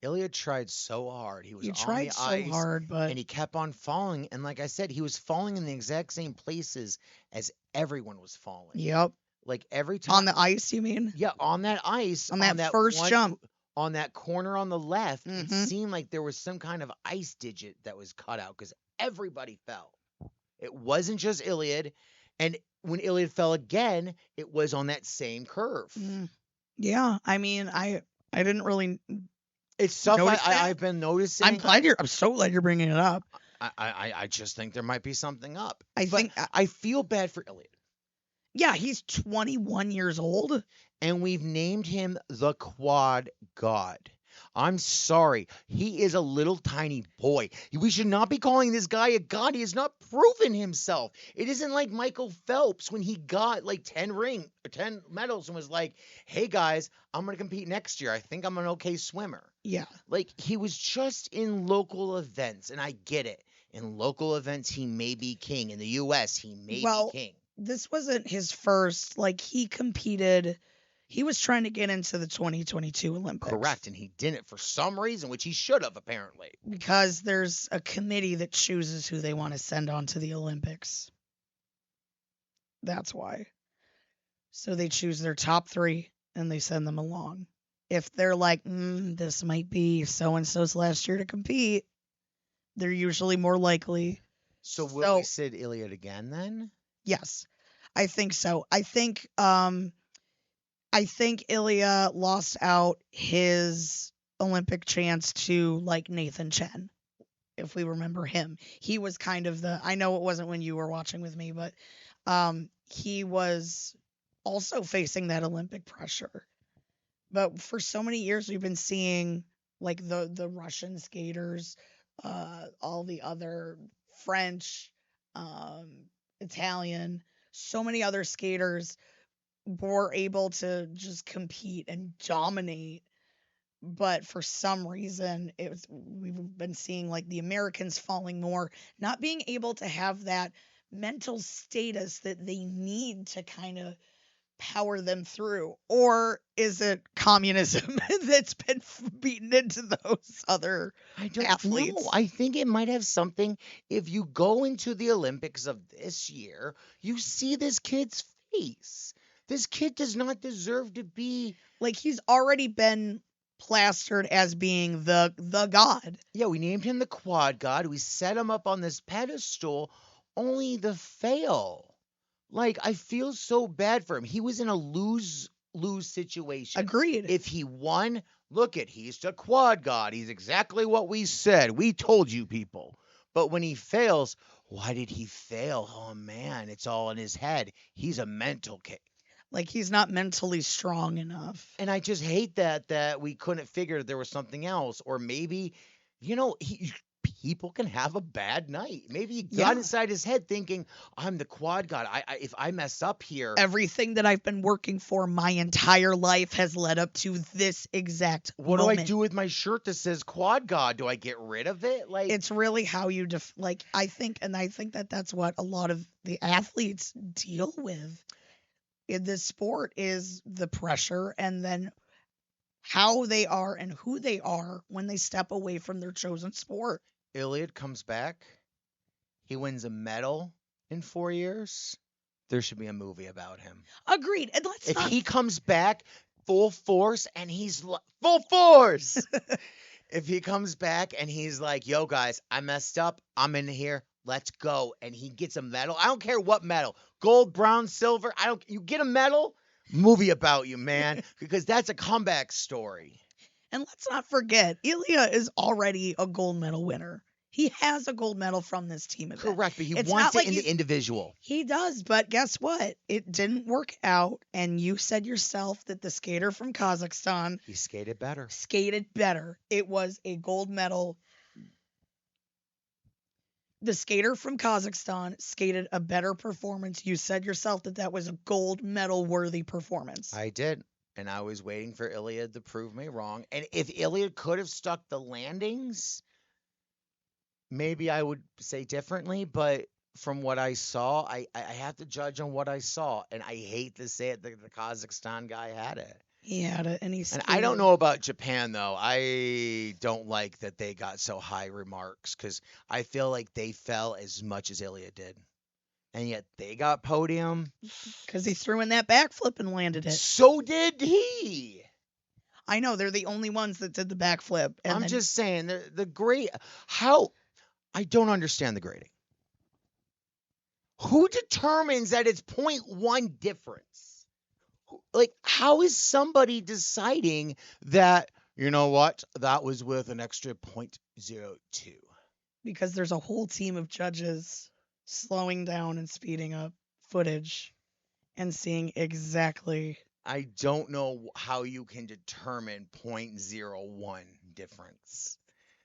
Ilya tried so hard. He tried so hard, but and he kept on falling. And like I said, he was falling in the exact same places as everyone was falling. Yep. Like every time on the ice, you mean? Yeah, on that ice, on that first jump, on that corner on the left. It seemed like there was some kind of ice digit that was cut out because Everybody fell. It wasn't just Iliad. And when Iliad fell again, it was on that same curve. Yeah, I mean, I didn't really It's stuff notice that. I've been noticing. I'm so glad you're bringing it up. I just think there might be something up. But I feel bad for Iliad. Yeah, he's 21 years old. And we've named him the Quad God. I'm sorry. He is a little tiny boy. We should not be calling this guy a god. He has not proven himself. It isn't like Michael Phelps when he got like 10 medals and was like, hey guys, I'm going to compete next year. I think I'm an okay swimmer. Yeah. Like, he was just in local events, and I get it. In local events, he may be king. In the U.S., he may be king. This wasn't his first. Like, he competed. He was trying to get into the 2022 Olympics. Correct, and he didn't for some reason, which he should have, apparently. Because there's a committee that chooses who they want to send on to the Olympics. That's why. So they choose their top 3, and they send them along. If they're like, this might be so-and-so's last year to compete, they're usually more likely. So will we sit Iliad again, then? Yes, I think so. I think Ilya lost out his Olympic chance to like Nathan Chen, if we remember him. He was kind of I know it wasn't when you were watching with me, but he was also facing that Olympic pressure. But for so many years, we've been seeing like the Russian skaters, all the other French, Italian, so many other skaters were able to just compete and dominate. But for some reason, we've been seeing like the Americans falling more, not being able to have that mental status that they need to kind of power them through. Or is it communism that's been beaten into those other athletes? No, I think it might have something. If you go into the Olympics of this year, you see this kid's face. This kid does not deserve to be... Like, he's already been plastered as being the god. Yeah, we named him the Quad God. We set him up on this pedestal only to fail. Like, I feel so bad for him. He was in a lose situation. Agreed. If he won, he's the Quad God. He's exactly what we said. We told you people. But when he fails, why did he fail? Oh, man, it's all in his head. He's a mental case. Like, he's not mentally strong enough. And I just hate that we couldn't figure there was something else. Or maybe, people can have a bad night. Maybe he got inside his head thinking, I'm the Quad God. If I mess up here. Everything that I've been working for my entire life has led up to this exact What moment. do I do with my shirt that says Quad God? Do I get rid of it? Like, it's really how you I think that that's what a lot of the athletes deal with in this sport is the pressure, and then how they are and who they are when they step away from their chosen sport. Iliad comes back. He wins a medal in 4 years. There should be a movie about him. Agreed. And if he comes back full force and he's full force. If he comes back and he's like, yo, guys, I messed up. I'm in here. Let's go. And he gets a medal. I don't care what medal. Gold, brown, silver. You get a medal, movie about you, man. Because that's a comeback story. And let's not forget, Ilya is already a gold medal winner. He has a gold medal from this team event. Correct, but he wants it in the individual. He does, but guess what? It didn't work out, and you said yourself that the skater from Kazakhstan... He skated better. It was a gold medal. The skater from Kazakhstan skated a better performance. You said yourself that was a gold medal worthy performance. I did. And I was waiting for Iliad to prove me wrong. And if Iliad could have stuck the landings, maybe I would say differently. But from what I saw, I have to judge on what I saw. And I hate to say it, the Kazakhstan guy had it. He had it, and he skated. And I don't know about Japan, though. I don't like that they got so high remarks because I feel like they fell as much as Iliad did. And yet they got podium. Because he threw in that backflip and landed it. So did he. I know. They're the only ones that did the backflip. I'm just saying, the great... How... I don't understand the grading. Who determines that it's 0.1 difference? Like, how is somebody deciding that, you know what, that was with an extra 0.02? Because there's a whole team of judges slowing down and speeding up footage and seeing exactly. I don't know how you can determine 0.01 difference.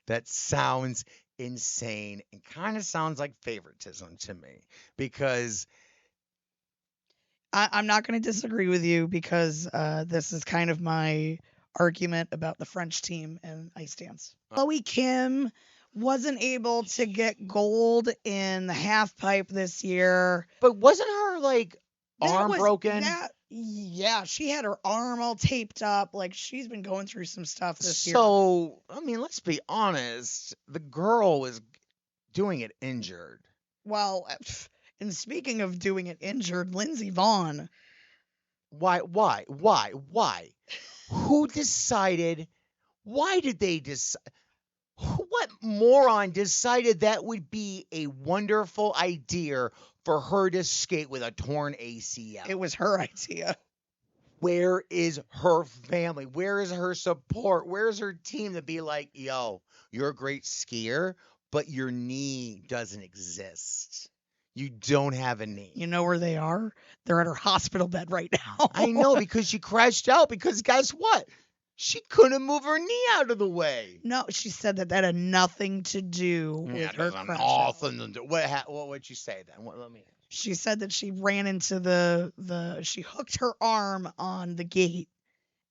That sounds insane and kind of sounds like favoritism to me, because I'm not going to disagree with you, because this is kind of my argument about the French team and ice dance. Chloe Kim wasn't able to get gold in the half pipe this year. But wasn't her like arm broken? Yeah, she had her arm all taped up. Like, she's been going through some stuff this year. So, I mean, let's be honest. The girl was doing it injured. Well, and speaking of doing it injured, Lindsey Vonn. Why? Who decided? Why did they decide? What moron decided that would be a wonderful idea for her to skate with a torn ACL? It was her idea. Where is her family? Where is her support? Where's her team to be like, yo, you're a great skier, but your knee doesn't exist. You don't have a knee. You know where they are? They're at her hospital bed right now. I know, because she crashed out, because guess what? She couldn't move her knee out of the way. No, she said that had nothing to do with her crash. Nothing to do. What would you say then? Let me. She said that she ran into she hooked her arm on the gate,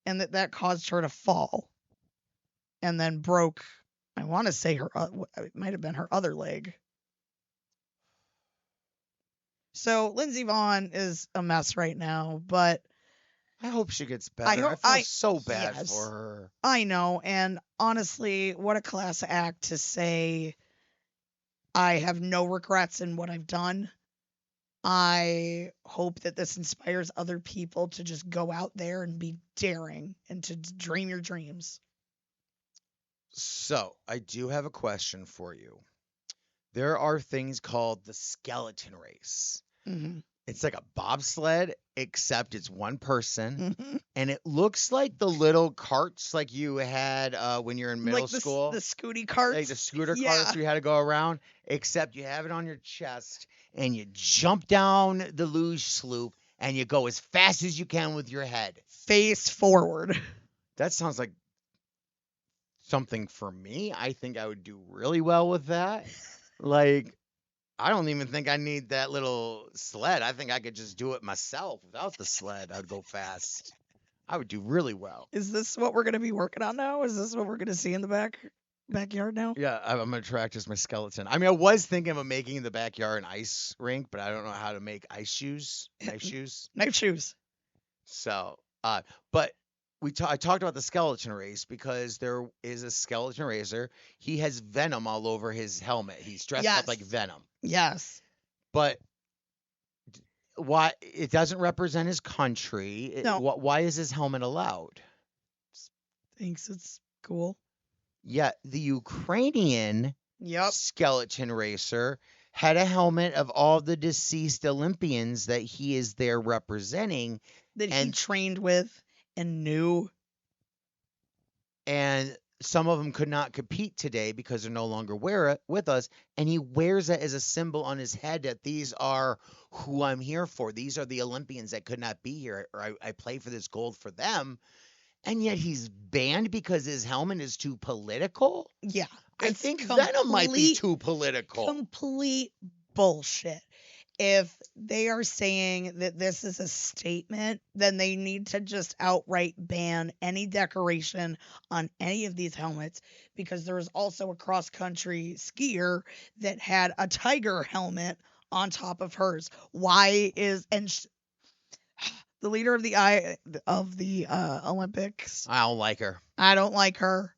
and that caused her to fall, and then broke. I want to say it might have been her other leg. So Lindsey Vonn is a mess right now, but I hope she gets better. I feel so bad for her. I know, and honestly, what a class act to say, I have no regrets in what I've done. I hope that this inspires other people to just go out there and be daring and to dream your dreams. So, I do have a question for you. There are things called the skeleton race. Mm-hmm. It's like a bobsled, except it's one person, and it looks like the little carts like you had when you're in middle school. The scooty carts. Like the scooter carts you had to go around, except you have it on your chest, and you jump down the luge slope, and you go as fast as you can with your head. Face forward. That sounds like something for me. I think I would do really well with that. Like, I don't even think I need that little sled. I think I could just do it myself without the sled. I'd go fast. I would do really well. Is this what we're going to be working on now? Is this what we're going to see in the backyard now? Yeah, I'm going to practice my skeleton. I mean, I was thinking of making the backyard an ice rink, but I don't know how to make ice shoes. Knife shoes. Knife shoes. So, but I talked about the skeleton race because there is a skeleton racer. He has Venom all over his helmet. He's dressed up like Venom. Yes. But why it doesn't represent his country? No. Why is his helmet allowed? Thinks it's cool. Yeah, the Ukrainian skeleton racer had a helmet of all the deceased Olympians that he is there representing. That he trained with and knew. And some of them could not compete today because they're no longer with us. And he wears it as a symbol on his head that these are who I'm here for. These are the Olympians that could not be here. Or I play for this gold for them. And yet he's banned because his helmet is too political? Yeah. I think Venom might be too political. Complete bullshit. If they are saying that this is a statement, then they need to just outright ban any decoration on any of these helmets, because there was also a cross-country skier that had a tiger helmet on top of hers. Why is the leader of the Olympics? I don't like her. I don't like her.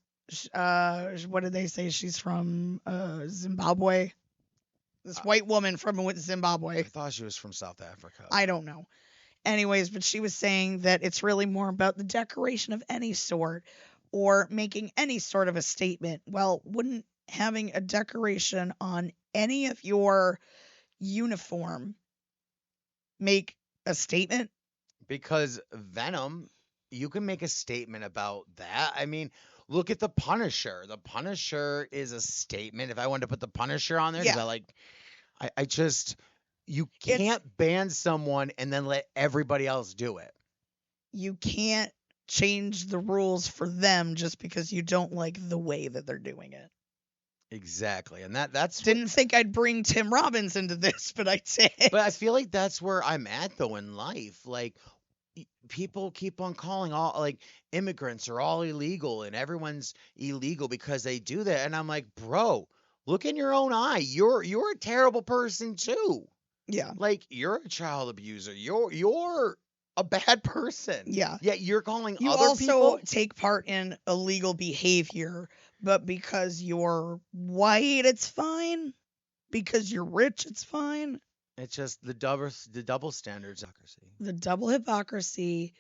What did they say? She's from Zimbabwe. This white woman from Zimbabwe. I thought she was from South Africa. I don't know. Anyways, but she was saying that it's really more about the decoration of any sort or making any sort of a statement. Well, wouldn't having a decoration on any of your uniform make a statement? Because Venom, you can make a statement about that. I mean, look at the Punisher. The Punisher is a statement. If I wanted to put the Punisher on there, because Yeah. I just, you It's can't ban someone and then let everybody else do it. you can't change the rules for them just because you don't like the way that they're doing it. Exactly. And that's Didn't think I'd bring Tim Robbins into this, but I did. but I feel like that's where I'm at though in life. Like people keep on calling all like immigrants are all illegal and everyone's illegal because they do that. And I'm like, bro, look in your own eye. You're a terrible person too. Yeah. Like you're a child abuser. You're a bad person. Yeah. Yet you're calling You other also people. take part in illegal behavior, but because you're white, it's fine. Because you're rich, it's fine. It's just the double standards. The double hypocrisy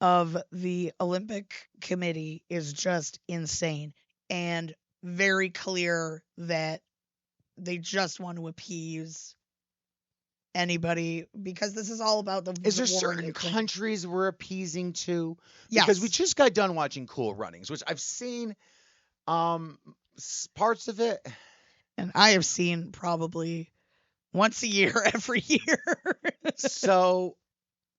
of the Olympic Committee is just insane and very clear that they just want to appease anybody because this is all about the Is there war in certain Ukraine. countries we're appeasing to? Yes. Because we just got done watching Cool Runnings, which I've seen parts of it. And I have seen probably once a year, every year. So,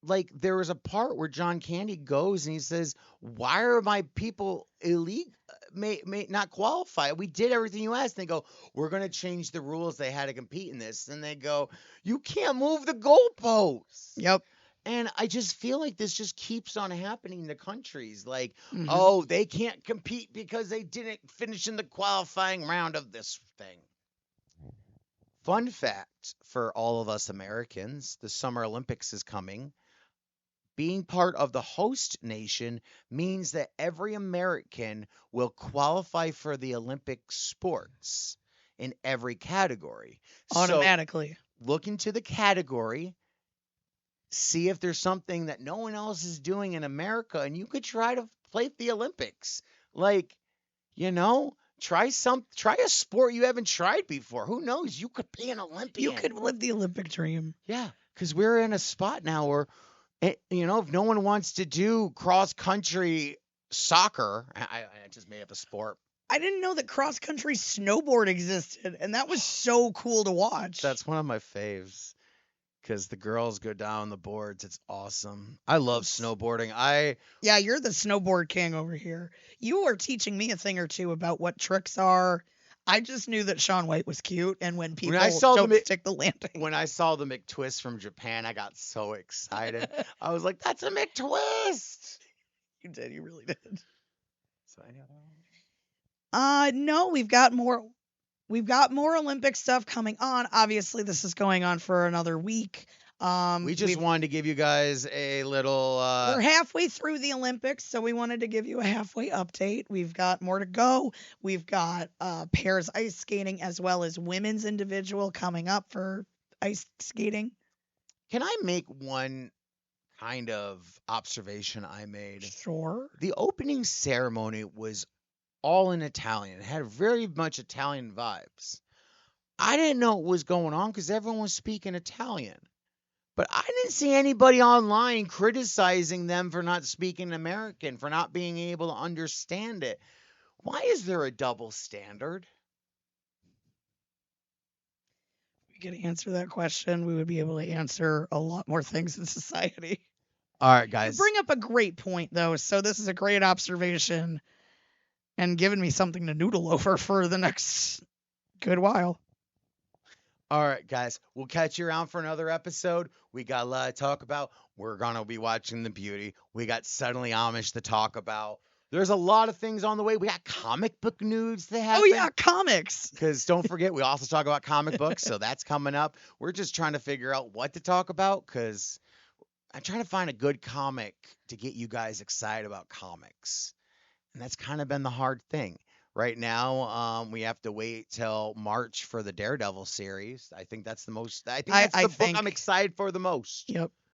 like, there was a part where John Candy goes and he says, "Why are my people illegal? May not qualify. We did everything you asked." And they go, "We're going to change the rules. They had to compete in this." And they go, "You can't move the goalposts." Yep. And I just feel like this just keeps on happening to countries. Like, Mhm. oh, they can't compete because they didn't finish in the qualifying round of this thing. Fun fact for all of us Americans, the Summer Olympics is coming. Being part of the host nation means that every American will qualify for the Olympic sports in every category. Automatically. So look into the category, see if there's something that no one else is doing in America, and you could try to play at the Olympics. Like, try a sport you haven't tried before. Who knows? You could be an Olympian. You could live the Olympic dream. Yeah, because we're in a spot now where, if no one wants to do cross country soccer, I just made up a sport. I didn't know that cross country snowboard existed, and that was so cool to watch. That's one of my faves. Because the girls go down the boards. It's awesome. I love snowboarding. Yeah, you're the snowboard king over here. You were teaching me a thing or two about what tricks are. I just knew that Shaun White was cute, and when people don't stick the landing. When I saw the McTwist from Japan, I got so excited. I was like, "That's a McTwist!" You did. You really did. So I know. No, we've got more. We've got more Olympic stuff coming on. Obviously, this is going on for another week. We just wanted to give you guys a little. We're halfway through the Olympics, so we wanted to give you a halfway update. We've got more to go. We've got pairs ice skating as well as women's individual coming up for ice skating. Can I make one kind of observation I made? Sure. The opening ceremony was all in Italian. It had very much Italian vibes. I didn't know what was going on because everyone was speaking Italian. But I didn't see anybody online criticizing them for not speaking American, for not being able to understand it. Why is there a double standard? If we could answer that question, we would be able to answer a lot more things in society. All right, guys. You bring up a great point, though. So this is a great observation and giving me something to noodle over for the next good while. All right, guys. We'll catch you around for another episode. We got a lot to talk about. We're going to be watching The Beauty. We got Suddenly Amish to talk about. There's a lot of things on the way. We got comic book news to happen. Oh, yeah, comics. Because don't forget, we also talk about comic books, so that's coming up. We're just trying to figure out what to talk about because I'm trying to find a good comic to get you guys excited about comics. And that's kind of been the hard thing. Right now, we have to wait till March for the Daredevil series. I think that's the most. I think that's the book I'm excited for the most. Yep.